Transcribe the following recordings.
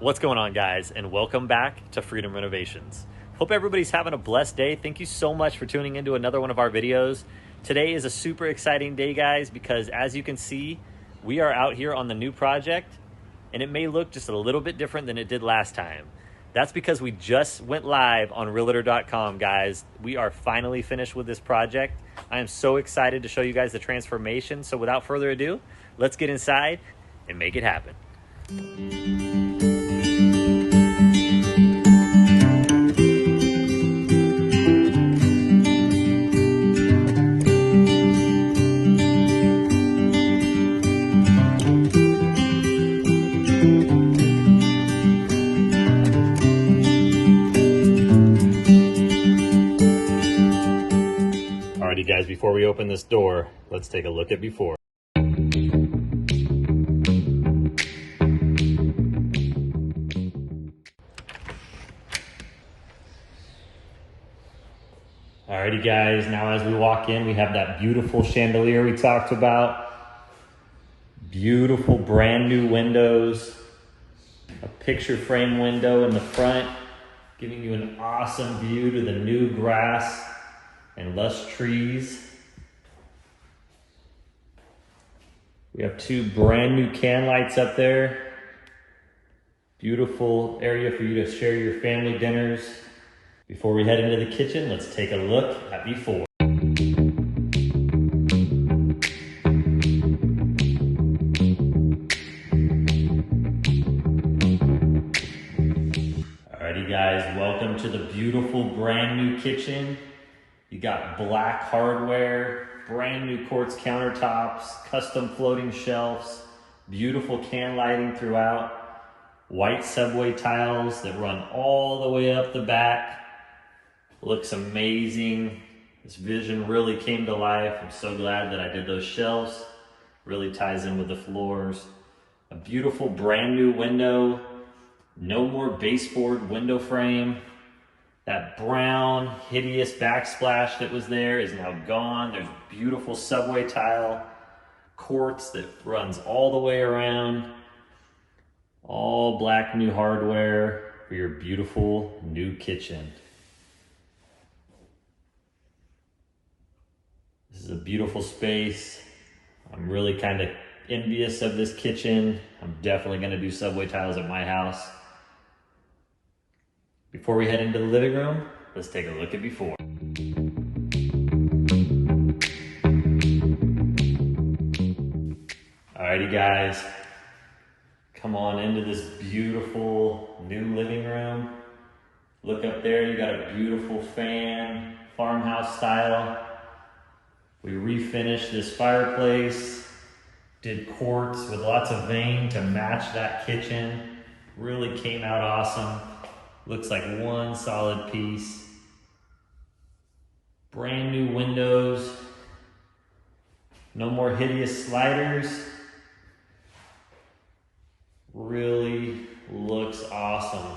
What's going on, guys, and welcome back to Freedom Renovations. Hope everybody's having a blessed day. Thank you so much for tuning into another one of our videos. Today is a super exciting day, guys, because as you can see, we are out here on the new project, and it may look just a little bit different than it did last time. That's because we just went live on Realtor.com, guys. We are finally finished with this project. I am so excited to show you guys the transformation. So without further ado, let's get inside and make it happen. Alrighty, guys, before we open this door, let's take a look at before. Alrighty, guys, now as we walk in, we have that beautiful chandelier we talked about. Beautiful brand new windows. A picture frame window in the front, giving you an awesome view to the new grass and lush trees. We have two brand new can lights up there. Beautiful area for you to share your family dinners. Before we head into the kitchen, let's take a look at before. Alrighty, guys, welcome to the beautiful brand new kitchen. You got black hardware, brand new quartz countertops, custom floating shelves, beautiful can lighting throughout, white subway tiles that run all the way up the back. Looks amazing. This vision really came to life. I'm so glad that I did those shelves. Really ties in with the floors. A beautiful brand new window. No more baseboard window frame. That brown, hideous backsplash that was there is now gone. There's beautiful subway tile, quartz that runs all the way around. All black new hardware for your beautiful new kitchen. This is a beautiful space. I'm really kind of envious of this kitchen. I'm definitely going to do subway tiles at my house. Before we head into the living room, let's take a look at before. Alrighty, guys, come on into this beautiful new living room. Look up there, you got a beautiful fan, farmhouse style. We refinished this fireplace, did quartz with lots of vein to match that kitchen. Really came out awesome. Looks like one solid piece. Brand new windows. No more hideous sliders. Really looks awesome.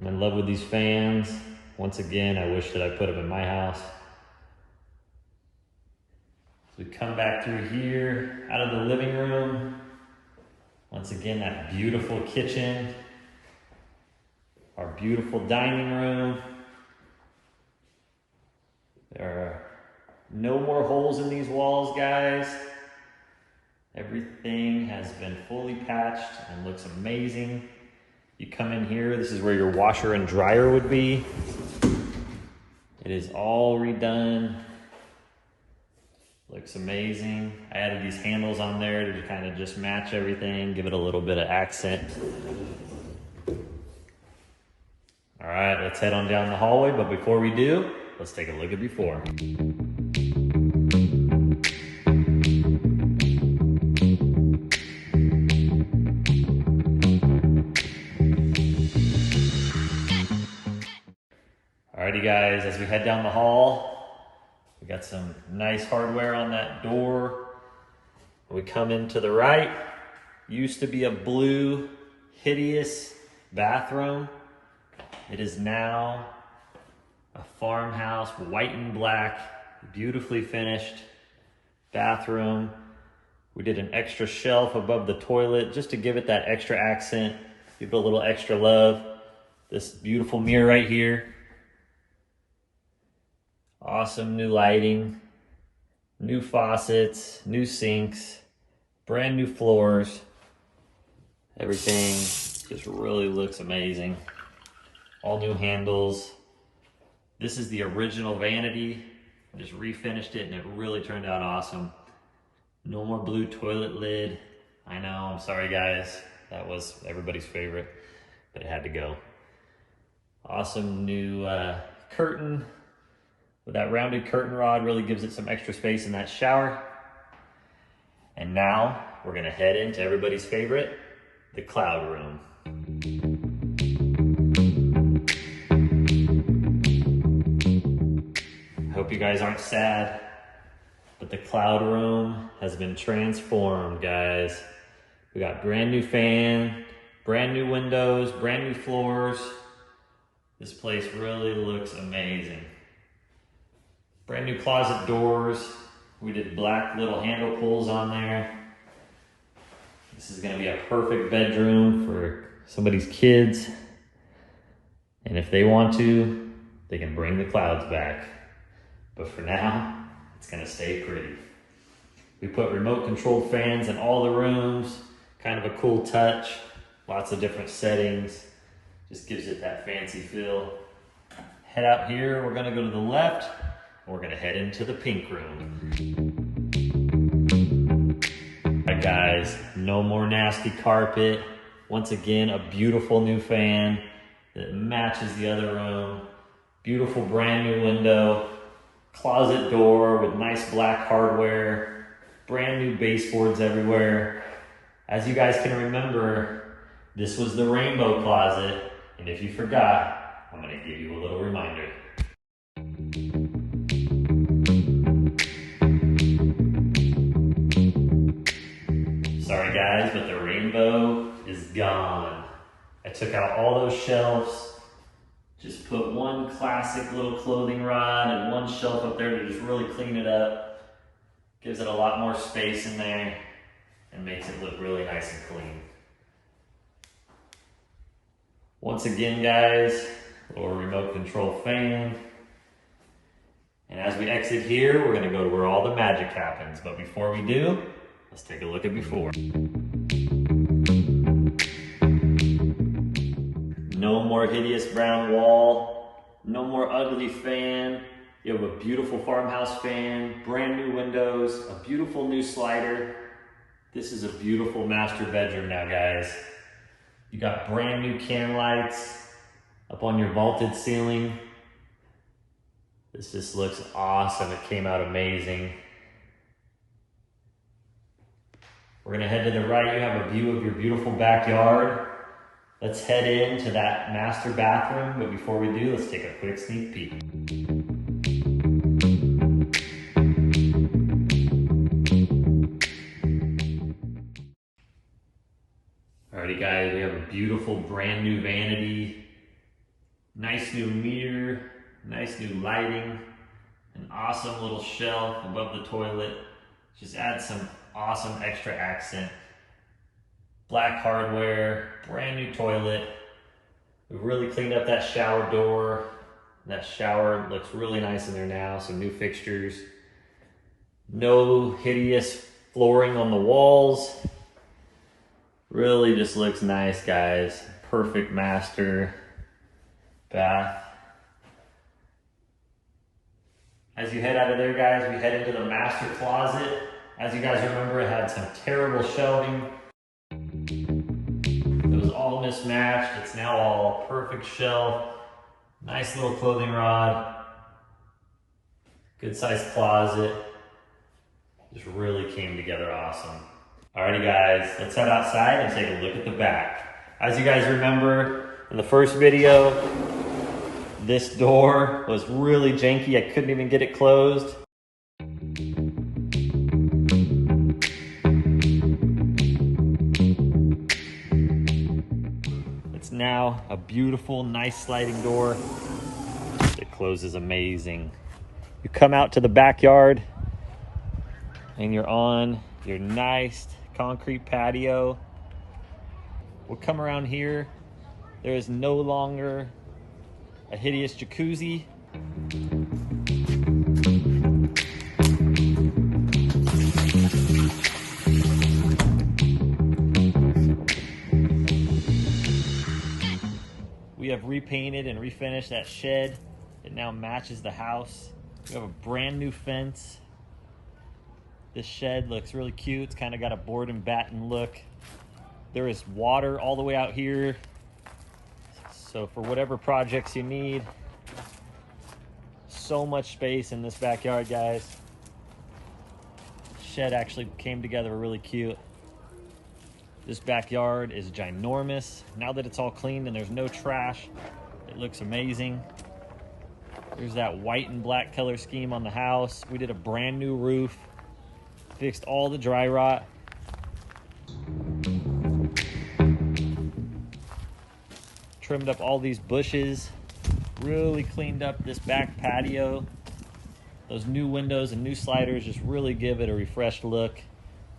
I'm in love with these fans. Once again, I wish that I put them in my house. So we come back through here, out of the living room. Once again, that beautiful kitchen. Our beautiful dining room. There are no more holes in these walls, guys. Everything has been fully patched and looks amazing. You come in here, this is where your washer and dryer would be. It is all redone. Looks amazing. I added these handles on there to kind of just match everything, give it a little bit of accent. All right, let's head on down the hallway, but before we do, let's take a look at before. Alrighty, guys, as we head down the hall, we got some nice hardware on that door. We come in to the right, used to be a blue, hideous bathroom. It is now a farmhouse, white and black, beautifully finished bathroom. We did an extra shelf above the toilet just to give it that extra accent. Give it a little extra love. This beautiful mirror right here. Awesome new lighting, new faucets, new sinks, brand new floors. Everything just really looks amazing. All new handles. This is the original vanity. I just refinished it and it really turned out awesome. No more blue toilet lid. I know, I'm sorry guys. That was everybody's favorite, but it had to go. Awesome new curtain. With that rounded curtain rod, really gives it some extra space in that shower. And now we're gonna head into everybody's favorite, the cloud room. I hope you guys aren't sad, but the cloud room has been transformed, guys. We got brand new fan, brand new windows, brand new floors. This place really looks amazing. Brand new closet doors. We did black little handle pulls on there. This is gonna be a perfect bedroom for somebody's kids. And if they want to, they can bring the clouds back. But for now, it's gonna stay pretty. We put remote controlled fans in all the rooms. Kind of a cool touch. Lots of different settings. Just gives it that fancy feel. Head out here, we're gonna go to the left. We're gonna head into the pink room. All right guys, no more nasty carpet. Once again, a beautiful new fan that matches the other room. Beautiful brand new window. Closet door with nice black hardware. Brand new baseboards everywhere. As you guys can remember, this was the rainbow closet. And if you forgot, I'm gonna give you a little reminder. Sorry guys, but the rainbow is gone. I took out all those shelves, just put one classic little clothing rod and one shelf up there to just really clean it up. Gives it a lot more space in there and makes it look really nice and clean. Once again guys, little remote control fan. And as we exit here, we're gonna go to where all the magic happens. But before we do, let's take a look at before. No more hideous brown wall, no more ugly fan. You have a beautiful farmhouse fan, brand new windows, a beautiful new slider. This is a beautiful master bedroom now, guys. You got brand new can lights up on your vaulted ceiling. This just looks awesome. It came out amazing. We're gonna head to the right. You have a view of your beautiful backyard. Let's head into that master bathroom, but before we do, let's take a quick sneak peek. Alrighty guys, we have a beautiful brand new vanity, nice new mirror, nice new lighting, an awesome little shelf above the toilet. Just add some awesome extra accent. Black hardware, brand new toilet. We've really cleaned up that shower door. That shower looks really nice in there now, some new fixtures. No hideous flooring on the walls. Really just looks nice, guys. Perfect master bath. As you head out of there, guys, we head into the master closet. As you guys remember, it had some terrible shelving. It was all mismatched. It's now all perfect shelf. Nice little clothing rod. Good sized closet. Just really came together awesome. Alrighty guys, let's head outside and take a look at the back. As you guys remember in the first video, this door was really janky. I couldn't even get it closed. It's now a beautiful, nice sliding door. It closes amazing. You come out to the backyard and you're on your nice concrete patio. We'll come around here. There is no longer a hideous jacuzzi. We have repainted and refinished that shed. It now matches the house. We have a brand new fence. This shed looks really cute. It's kind of got a board and batten look. There is water all the way out here. So for whatever projects you need, so much space in this backyard, guys. Shed actually came together really cute. This backyard is ginormous. Now that it's all cleaned and there's no trash, it looks amazing. There's that white and black color scheme on the house. We did a brand new roof, fixed all the dry rot. Trimmed up all these bushes, really cleaned up this back patio. Those new windows and new sliders just really give it a refreshed look.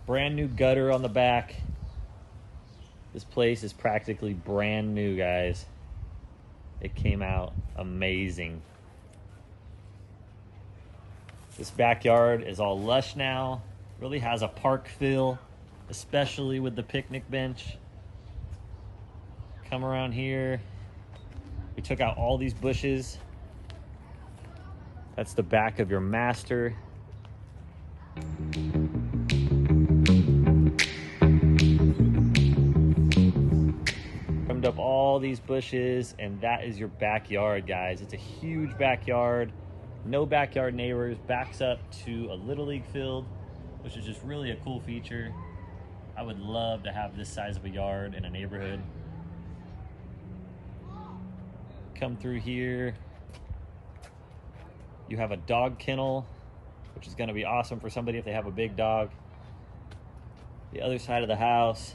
Brand new gutter on the back. This place is practically brand new, guys. It came out amazing. This backyard is all lush now. Really has a park feel, especially with the picnic bench. Come around here. We took out all these bushes. That's the back of your master. Trimmed up all these bushes, and that is your backyard, guys. It's a huge backyard. No backyard neighbors. Backs up to a Little League field, which is just really a cool feature. I would love to have this size of a yard in a neighborhood. Come through here. You have a dog kennel, which is going to be awesome for somebody if they have a big dog. The other side of the house,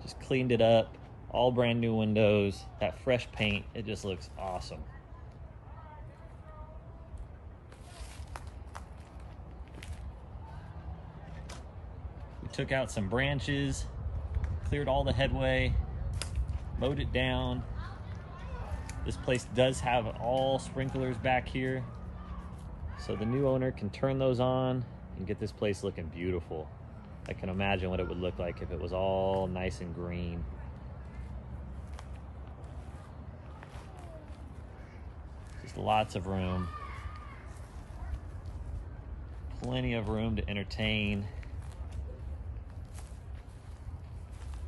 just cleaned it up. All brand new windows. That fresh paint, it just looks awesome. We took out some branches, cleared all the headway, mowed it down. This place does have all sprinklers back here, so the new owner can turn those on and get this place looking beautiful. I can imagine what it would look like if it was all nice and green. Just lots of room. Plenty of room to entertain.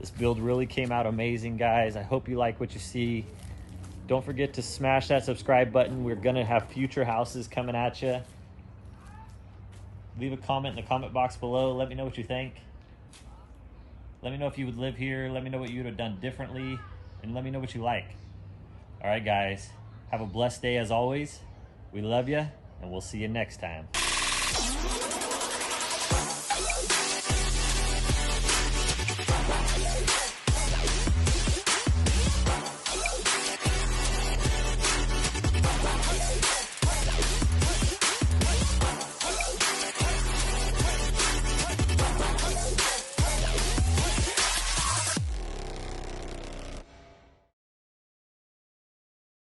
This build really came out amazing, guys. I hope you like what you see. Don't forget to smash that subscribe button. We're gonna have future houses coming at you. Leave a comment in the comment box below. Let me know what you think. Let me know if you would live here. Let me know what you would have done differently. And let me know what you like. All right, guys. Have a blessed day as always. We love you, and we'll see you next time.